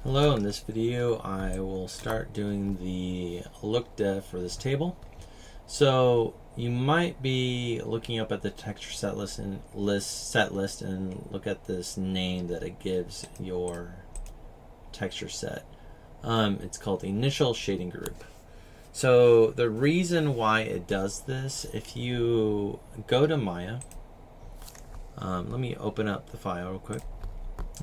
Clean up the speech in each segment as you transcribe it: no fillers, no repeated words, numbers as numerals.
Hello, in this video I will start doing the look dev for this table. So you might be looking up at the texture set list and look at this name that it gives your texture set. It's called initial shading group. So the reason why it does this, if you go to Maya, let me open up the file real quick.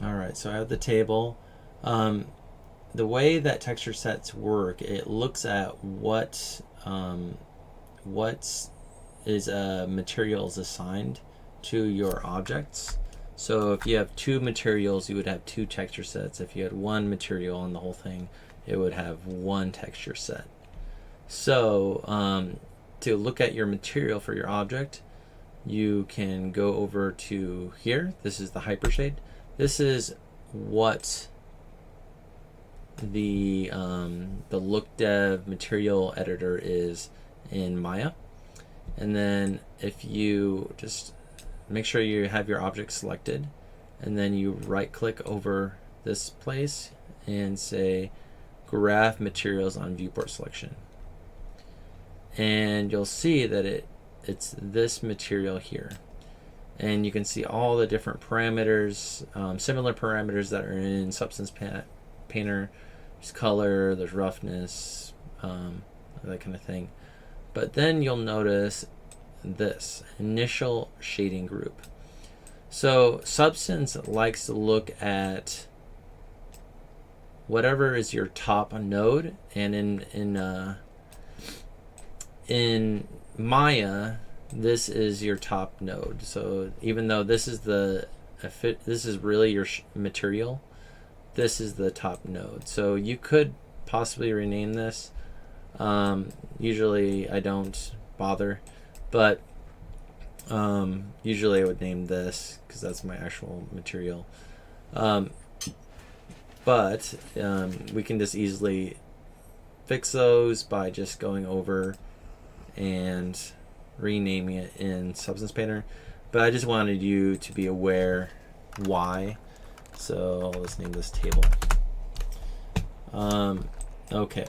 Alright, so I have the table. The way that texture sets work, it looks at what is materials assigned to your objects. So if you have two materials, you would have two texture sets. If you had one material in the whole thing, it would have one texture set. So to look at your material for your object, you can go over to here. This is the hypershade. This is what the look dev material editor is in Maya. And then if you just make sure you have your object selected, and then you right click over this place and say graph materials on viewport selection, and you'll see that it's this material here, and you can see all the different parameters, similar parameters that are in Substance Painter. There's color, there's roughness, that kind of thing. But then you'll notice this initial shading group. So Substance likes to look at whatever is your top node, and in Maya, this is your top node. So even though this is really your material, this is the top node. So you could possibly rename this. Usually I don't bother, but usually I would name this because that's my actual material. But we can just easily fix those by just going over and renaming it in Substance Painter. But I just wanted you to be aware why. So let's name this table. Okay.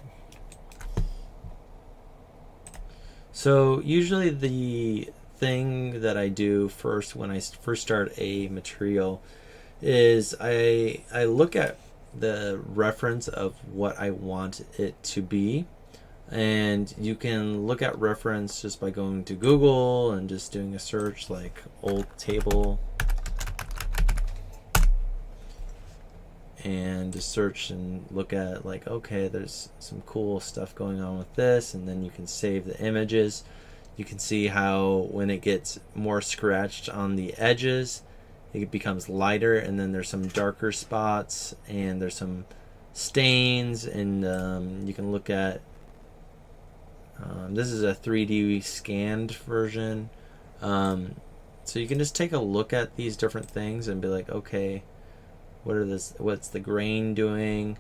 So usually the thing that I do first when I first start a material is I look at the reference of what I want it to be. And you can look at reference just by going to Google and just doing a search like old table, and just search and look at like, okay, there's some cool stuff going on with this, and then you can save the images. You can see how when it gets more scratched on the edges, it becomes lighter, and then there's some darker spots, and there's some stains, and you can look at this is a 3D scanned version, so you can just take a look at these different things and be like, okay, what's the grain doing?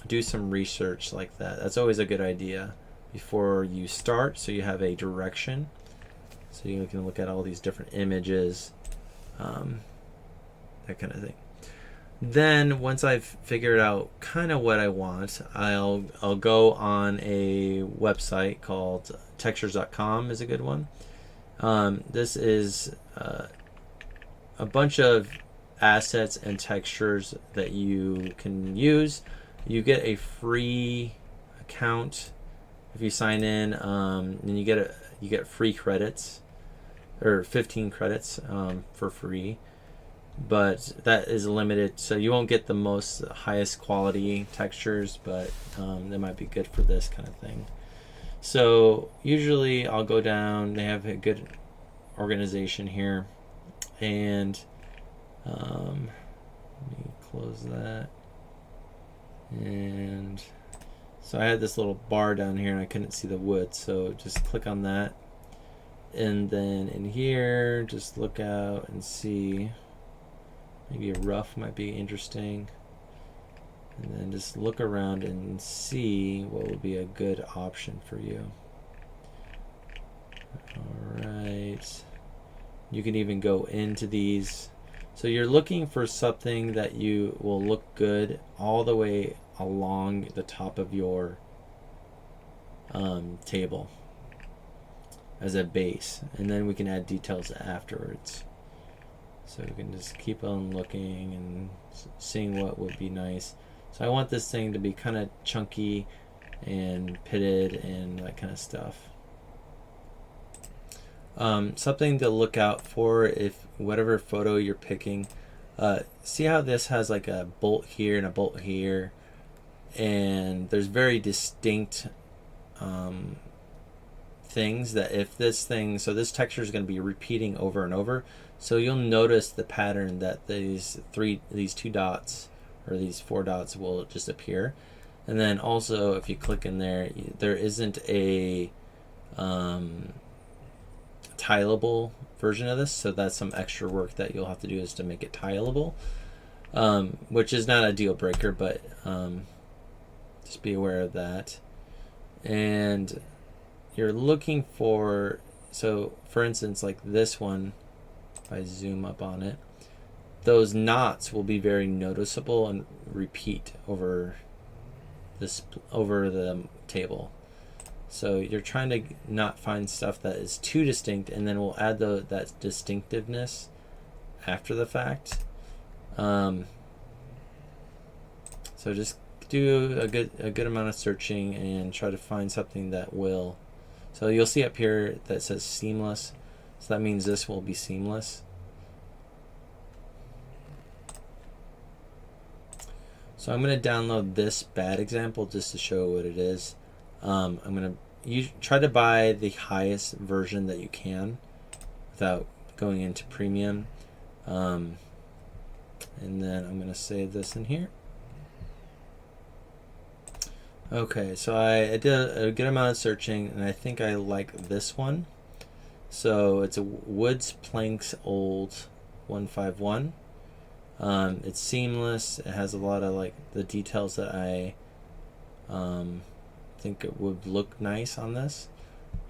Do some research like that. That's always a good idea before you start, so you have a direction, so you can look at all these different images, that kind of thing. Then once I've figured out kind of what I want, I'll go on a website called textures.com is a good one. This is a bunch of assets and textures that you can use. You get a free account if you sign in, and you get free credits, or 15 credits for free, but that is limited, so you won't get the highest quality textures, but that might be good for this kind of thing. So usually I'll go down, they have a good organization here, and let me close that. And so I had this little bar down here and I couldn't see the wood, so just click on that, and then in here just look out and see, maybe a rough might be interesting, and then just look around and see what will be a good option for you. Alright, you can even go into these So you're looking for something that you will look good all the way along the top of your table as a base, and then we can add details afterwards. So we can just keep on looking and seeing what would be nice. So I want this thing to be kind of chunky and pitted and that kind of stuff. Something to look out for if whatever photo you're picking, see how this has like a bolt here and a bolt here, and there's very distinct things that if this thing, so this texture is going to be repeating over and over, so you'll notice the pattern that these two dots or these four dots will just appear. And then also if you click in there, there isn't a tileable version of this, so that's some extra work that you'll have to do is to make it tileable, which is not a deal breaker, but just be aware of that. And you're looking for, so for instance like this one, if I zoom up on it, those knots will be very noticeable and repeat over the table. So you're trying to not find stuff that is too distinct, and then we'll add that distinctiveness after the fact. So just do a good amount of searching and try to find something that will. So you'll see up here that says seamless. So that means this will be seamless. So I'm going to download this bad example just to show what it is. I'm going to try to buy the highest version that you can without going into premium. And then I'm going to save this in here. Okay, so I did a good amount of searching, and I think I like this one. So it's a Woods Planks Old 151. It's seamless. It has a lot of like the details that I think it would look nice on this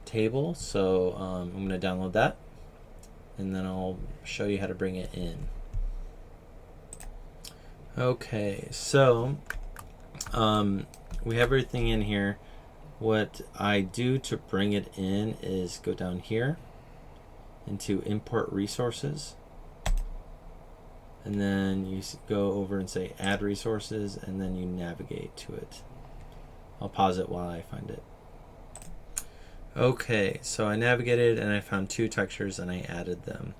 table. So I'm going to download that, and then I'll show you how to bring it in. Okay, so we have everything in here. What I do to bring it in is go down here into import resources, and then you go over and say add resources, and then you navigate to it. I'll pause it while I find it. Okay, so I navigated and I found two textures and I added them.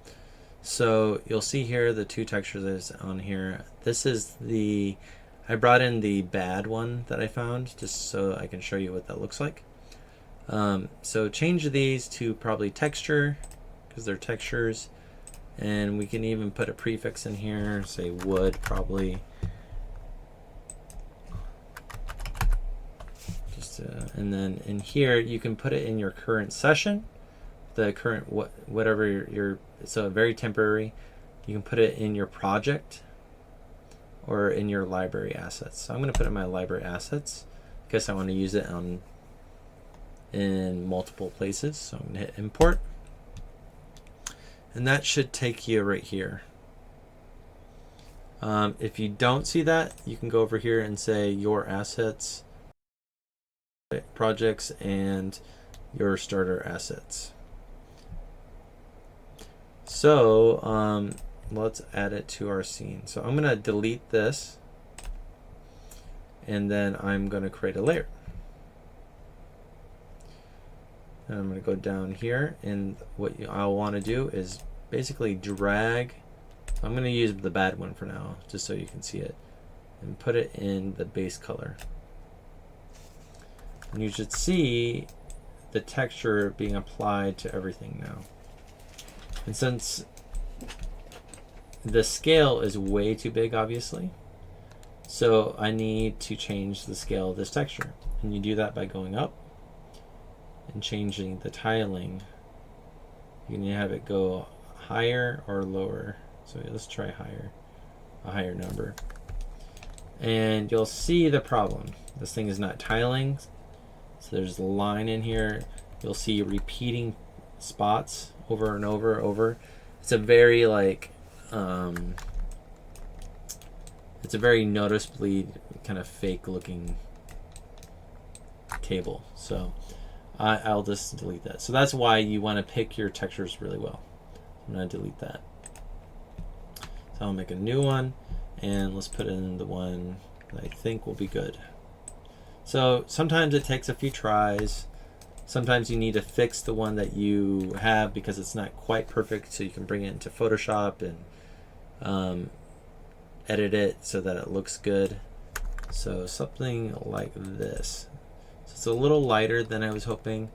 So you'll see here the two textures that's on here. This is I brought in the bad one that I found just so I can show you what that looks like. So change these to probably texture because they're textures, and we can even put a prefix in here, say wood probably. And then in here you can put it in your current session, the current whatever your so very temporary. You can put it in your project or in your library assets. So I'm going to put it in my library assets because I want to use it in multiple places. So I'm going to hit import, and that should take you right here. If you don't see that, you can go over here and say your assets, projects, and your starter assets. So let's add it to our scene. So I'm going to delete this, and then I'm going to create a layer. And I'm going to go down here, and what I'll want to do is basically drag. I'm going to use the bad one for now, just so you can see it, and put it in the base color. And you should see the texture being applied to everything now. And since the scale is way too big, obviously, so I need to change the scale of this texture. And you do that by going up and changing the tiling. You can have it go higher or lower. So let's try higher, a higher number. And you'll see the problem. This thing is not tiling. So there's a line in here. You'll see repeating spots over and over. It's a very like it's a very noticeably kind of fake looking cable. So I'll just delete that. So that's why you want to pick your textures really well. I'm going to delete that. So I'll make a new one, and let's put in the one that I think will be good. So sometimes it takes a few tries. Sometimes you need to fix the one that you have because it's not quite perfect, so you can bring it into Photoshop and edit it so that it looks good. So something like this. So it's a little lighter than I was hoping,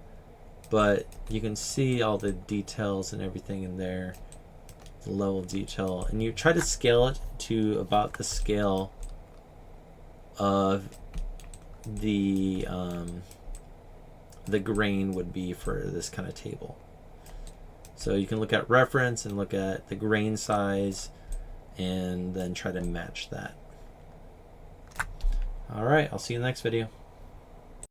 but you can see all the details and everything in there, the level of detail, and you try to scale it to about the scale of the grain would be for this kind of table. So you can look at reference and look at the grain size and then try to match that. All right, I'll see you in the next video.